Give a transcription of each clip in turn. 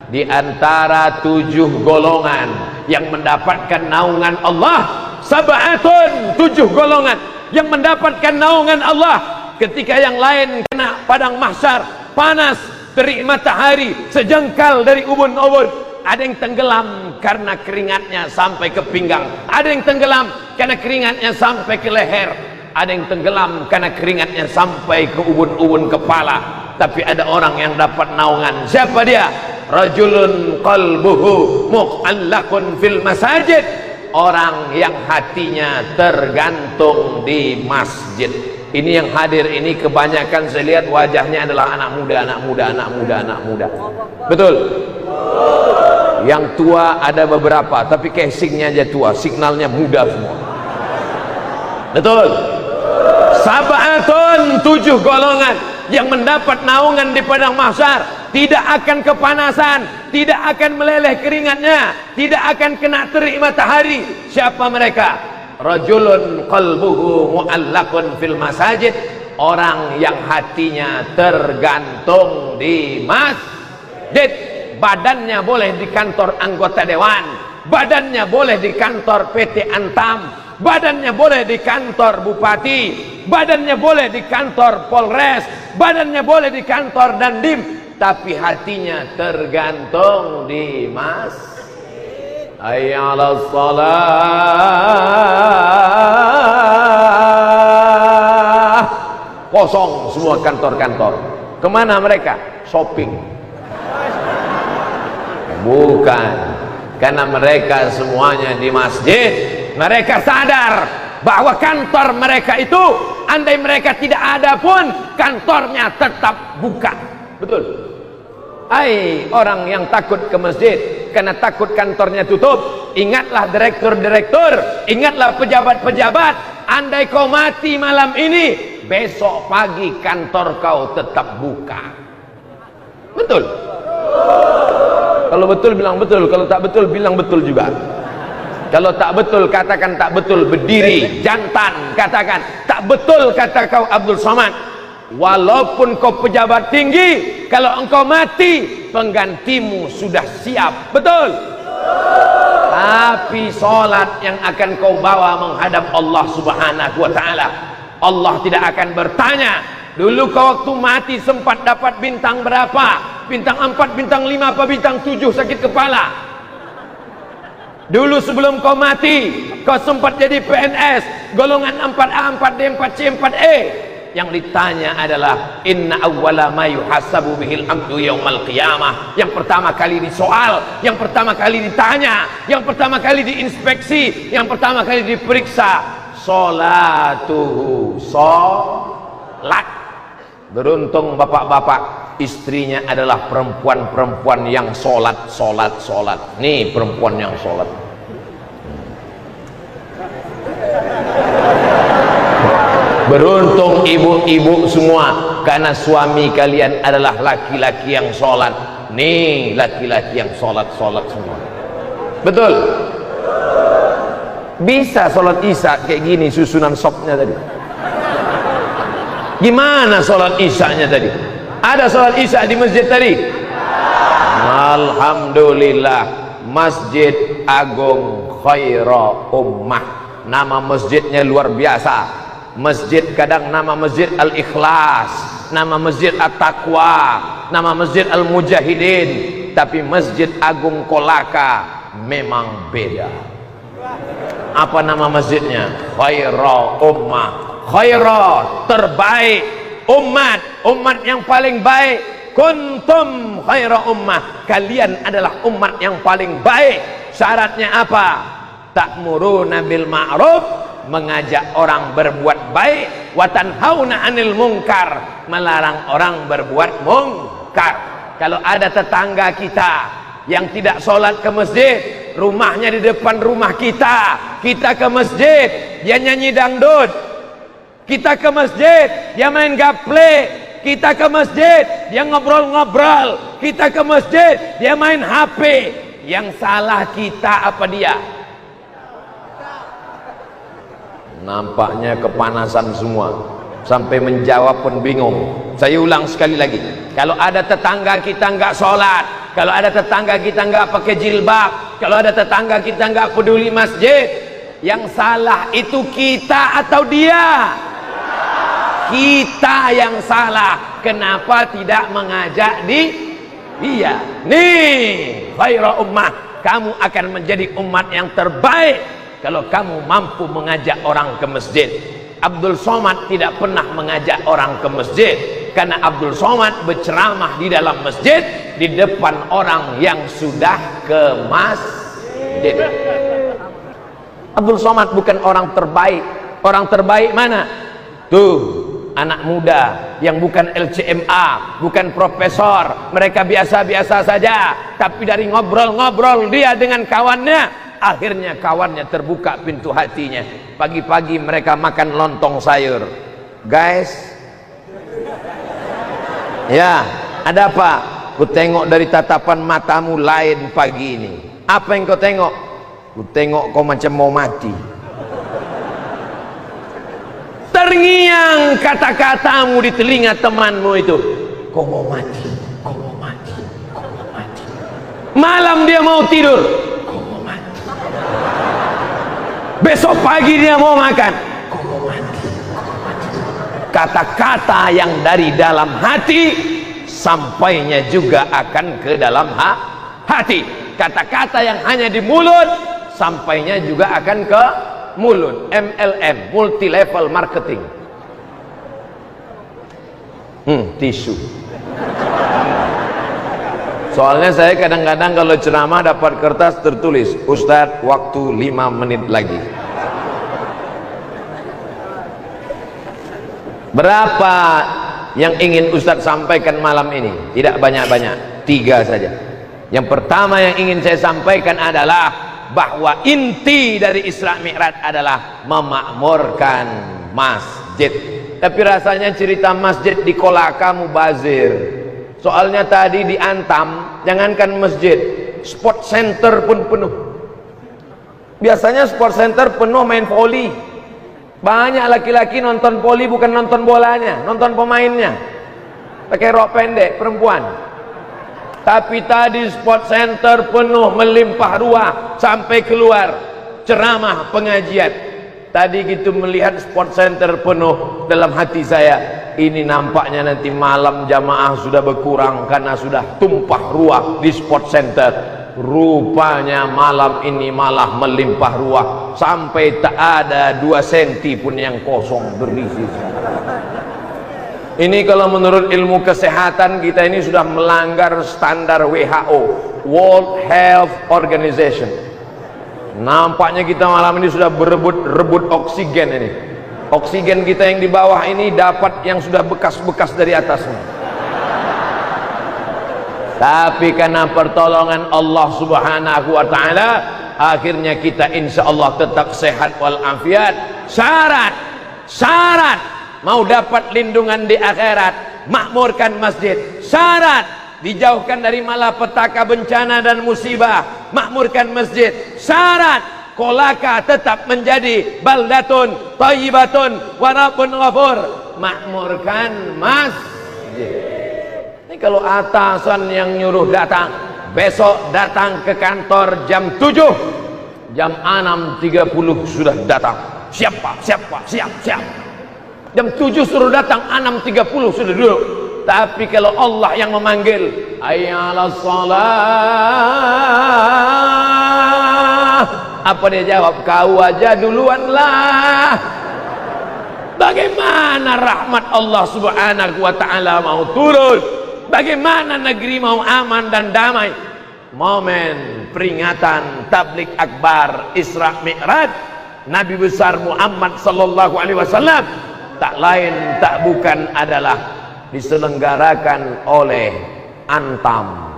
di antara 7 golongan yang mendapatkan naungan Allah. Sab'atun, 7 golongan yang mendapatkan naungan Allah ketika yang lain kena padang mahsyar panas, terik matahari sejengkal dari ubun-ubun. Ada yang tenggelam karena keringatnya sampai ke pinggang, ada yang tenggelam karena keringatnya sampai ke leher, ada yang tenggelam karena keringatnya sampai ke ubun-ubun kepala. Tapi ada orang yang dapat naungan. Siapa dia? Rajulun qalbuhu mu'allaqun fil masajid, orang yang hatinya tergantung di masjid. Ini yang hadir ini kebanyakan saya lihat wajahnya adalah anak muda. Betul? Yang tua ada beberapa, tapi casingnya aja tua, signalnya muda semua. Betul? Sab'atun, 7 golongan yang mendapat naungan di padang mahsyar, tidak akan kepanasan, tidak akan meleleh keringatnya, tidak akan kena terik matahari. Siapa mereka? Rajulun qalbuhu mu'allaqun fil masajid, orang yang hatinya tergantung di masjid. Badannya boleh di kantor anggota dewan, badannya boleh di kantor PT Antam, badannya boleh di kantor bupati, badannya boleh di kantor Polres, badannya boleh di kantor Dandim, tapi hatinya tergantung di masjid. Hayya 'alas shalah. Kosong semua kantor-kantor. Kemana mereka? Shopping. Bukan, karena mereka semuanya di masjid. Mereka sadar bahwa kantor mereka itu, andai mereka tidak ada pun, kantornya tetap buka. Betul? Hai orang yang takut ke masjid karena takut kantornya tutup, ingatlah direktur-direktur, ingatlah pejabat-pejabat, andai kau mati malam ini, besok pagi kantor kau tetap buka. Betul? Kalau betul bilang betul, kalau tak betul bilang betul juga. Kalau tak betul katakan tak betul, berdiri jantan katakan tak betul, kata kau Abdul Somad. Walaupun kau pejabat tinggi, kalau engkau mati penggantimu sudah siap. Betul? Tapi solat yang akan kau bawa menghadap Allah Subhanahu wa ta'ala, Allah tidak akan bertanya, dulu kau waktu mati sempat dapat bintang berapa? Bintang 4, bintang 5, apa bintang 7 sakit kepala? Dulu sebelum kau mati, kau sempat jadi PNS golongan 4A, 4D, 4C, 4E. Yang ditanya adalah inna awwala ma yuhasabu bihil abdu yaumal qiyamah. Yang pertama kali disoal, yang pertama kali ditanya, yang pertama kali diinspeksi, yang pertama kali diperiksa sholatuhu, sholat. Beruntung bapak-bapak, istrinya adalah perempuan-perempuan yang sholat. Nih perempuan yang sholat. Beruntung ibu-ibu semua, karena suami kalian adalah laki-laki yang sholat. Nih laki-laki yang sholat semua. Betul? Bisa sholat isya kayak gini susunan sopnya tadi. Gimana sholat isyanya tadi? Ada sholat isya di masjid tadi? Alhamdulillah. Masjid Agung Khaira Ummah. Nama masjidnya luar biasa. Masjid kadang nama masjid Al-Ikhlas, nama masjid At-Taqwa, nama masjid Al-Mujahidin, tapi Masjid Agung Kolaka memang beda. Apa nama masjidnya? Khaira Ummah. Khaira, terbaik, umat yang paling baik. Kuntum khaira ummah, kalian adalah umat yang paling baik. Syaratnya apa? Ta'muruna bil ma'ruf, mengajak orang berbuat baik, wa tanhauna 'anil munkar, melarang orang berbuat mungkar. Kalau ada tetangga kita yang tidak sholat ke masjid, rumahnya di depan rumah kita ke masjid, dia nyanyi dangdut. Kita ke masjid, dia main gaple. Kita ke masjid, dia ngobrol-ngobrol. Kita ke masjid, dia main HP. Yang salah kita apa dia? Nampaknya kepanasan semua, sampai menjawab pun bingung. Saya ulang sekali lagi, kalau ada tetangga kita nggak sholat, kalau ada tetangga kita nggak pakai jilbab, kalau ada tetangga kita nggak peduli masjid, yang salah itu kita atau dia? Kita yang salah. Kenapa tidak mengajak dia? Nih, khairu ummah, kamu akan menjadi umat yang terbaik kalau kamu mampu mengajak orang ke masjid. Abdul Somad tidak pernah mengajak orang ke masjid karena Abdul Somad berceramah di dalam masjid di depan orang yang sudah ke masjid. Abdul Somad bukan orang terbaik. Orang terbaik mana? Tuh, anak muda yang bukan LCMA, bukan profesor, mereka biasa-biasa saja, tapi dari ngobrol-ngobrol dia dengan kawannya, akhirnya kawannya terbuka pintu hatinya. Pagi-pagi mereka makan lontong sayur. Guys, ya, ada apa? Ku tengok dari tatapan matamu lain pagi ini. Apa yang kau tengok? Ku tengok kau macam mau mati. Terngiang kata-katamu di telinga temanmu itu. Kau mau mati, kau mau mati, kau mau mati. Malam dia mau tidur, kau mau mati. Besok pagi dia mau makan, kau mau mati, kau mau mati. Kata-kata yang dari dalam hati sampainya juga akan ke dalam hati. Kata-kata yang hanya di mulut sampainya juga akan ke mulut. MLM, multi level marketing. Tisu. Soalnya saya kadang-kadang kalau ceramah dapat kertas tertulis, Ustadz waktu 5 menit lagi. Berapa yang ingin Ustadz sampaikan malam ini? Tidak banyak-banyak, 3 saja. Yang pertama yang ingin saya sampaikan adalah bahwa inti dari Isra Mi'raj adalah memakmurkan masjid. Tapi rasanya cerita masjid di Kolaka mubazir. Soalnya tadi di Antam, jangankan masjid, sport center pun penuh. Biasanya sport center penuh main voli. Banyak laki-laki nonton voli bukan nonton bolanya, nonton pemainnya. Pakai rok pendek perempuan. Tapi tadi sport center penuh melimpah ruah sampai keluar ceramah pengajian. Tadi gitu melihat sport center penuh, dalam hati saya, ini nampaknya nanti malam jamaah sudah berkurang karena sudah tumpah ruah di sport center. Rupanya malam ini malah melimpah ruah sampai tak ada 2 senti pun yang kosong berisi. Ini kalau menurut ilmu kesehatan kita ini sudah melanggar standar WHO, World Health Organization. Nampaknya kita malam ini sudah berebut oksigen ini. Oksigen kita yang di bawah ini dapat yang sudah bekas-bekas dari atasnya. Tapi karena pertolongan Allah Subhanahu wa taala, akhirnya kita insya Allah tetap sehat walafiat. Syarat mau dapat lindungan di akhirat, makmurkan masjid. Syarat dijauhkan dari malapetaka, bencana dan musibah, makmurkan masjid. Syarat Kolaka tetap menjadi baldatun thayyibatun wa rabbun ghafur, makmurkan masjid. Ini kalau atasan yang nyuruh datang, besok datang ke kantor jam 7, jam 6.30 sudah datang. Siap Pak, siap Pak, siap. Jam 7 suruh datang, 6.30 sudah duduk. Tapi kalau Allah yang memanggil, hayya 'alas shalah, apa dia jawab? Kau aja duluan lah. Bagaimana rahmat Allah Subhanahu wa taala mau turun? Bagaimana negeri mau aman dan damai? Momen peringatan tabligh akbar Isra Mi'raj Nabi besar Muhammad sallallahu alaihi wasallam tak lain tak bukan adalah diselenggarakan oleh Antam,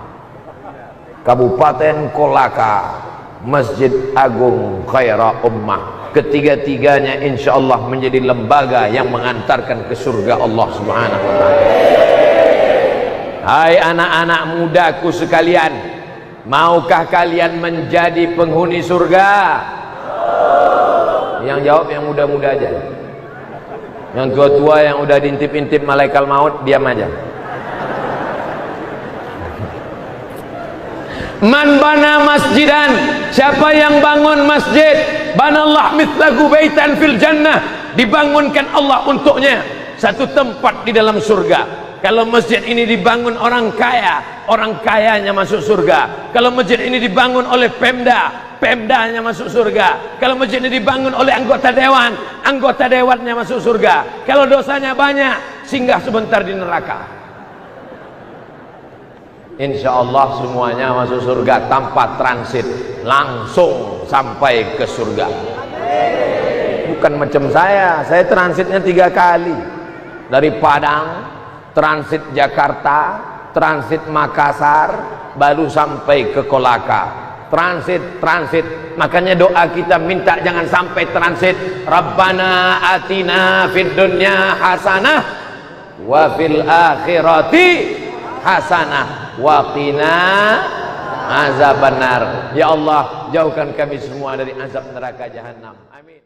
Kabupaten Kolaka, Masjid Agung Khairu Ummah. Ketiga-tiganya insyaallah menjadi lembaga yang mengantarkan ke surga Allah Subhanahu wa taala. Hai anak-anak mudaku sekalian, maukah kalian menjadi penghuni surga? Yang jawab yang muda-muda aja. Yang tua-tua yang udah diintip-intip malaikat maut diam aja. Man bana masjidan, siapa yang bangun masjid, banallah mithlahu baitan fil jannah, dibangunkan Allah untuknya satu tempat di dalam surga. Kalau masjid ini dibangun orang kaya, orang kayanya masuk surga. Kalau masjid ini dibangun oleh Pemda, Pemdanya masuk surga. Kalau masjid ini dibangun oleh anggota dewan, anggota dewannya masuk surga. Kalau dosanya banyak, singgah sebentar di neraka. Insya Allah semuanya masuk surga tanpa transit, langsung sampai ke surga. Bukan macam saya transitnya 3 kali, dari Padang, transit Jakarta, transit Makassar, baru sampai ke Kolaka. Transit. Makanya doa kita minta jangan sampai transit. Rabbana atina fid dunya hasanah wa fil akhirati hasanah wa qina azabannar. Ya Allah, jauhkan kami semua dari azab neraka jahanam. Amin.